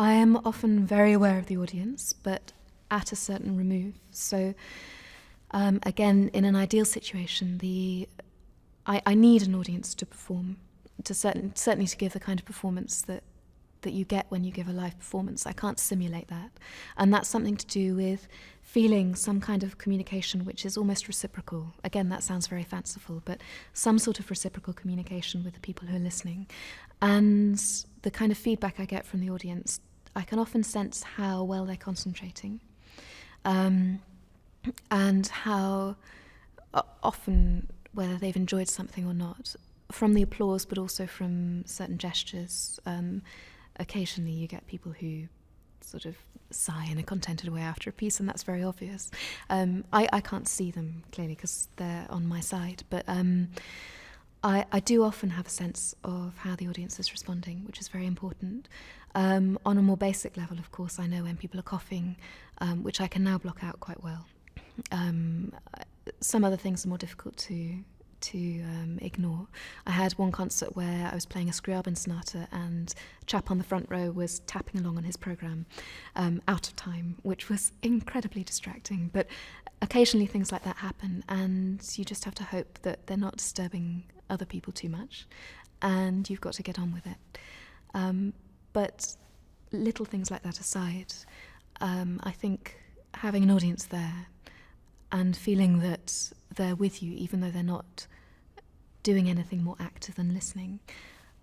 I am often very aware of the audience, but at a certain remove. So, again, in an ideal situation, I need an audience to perform, certainly to give the kind of performance that you get when you give a live performance. I can't simulate that. And that's something to do with feeling some kind of communication which is almost reciprocal. Again, that sounds very fanciful, but some sort of reciprocal communication with the people who are listening. And the kind of feedback I get from the audience, I can often sense how well they're concentrating, and how often, whether they've enjoyed something or not, from the applause, but also from certain gestures. Occasionally you get people who sort of sigh in a contented way after a piece, and that's very obvious. I can't see them clearly because they're on my side, but I do often have a sense of how the audience is responding, which is very important. On a more basic level, of course, I know when people are coughing, which I can now block out quite well. Some other things are more difficult to ignore. I had one concert where I was playing a Scriabin sonata and a chap on the front row was tapping along on his programme out of time, which was incredibly distracting. But occasionally things like that happen, and you just have to hope that they're not disturbing other people too much, and you've got to get on with it. But little things like that aside, I think having an audience there and feeling that they're with you, even though they're not doing anything more active than listening,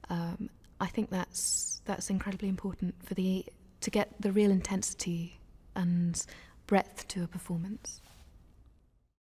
I think that's incredibly important to get the real intensity and breadth to a performance.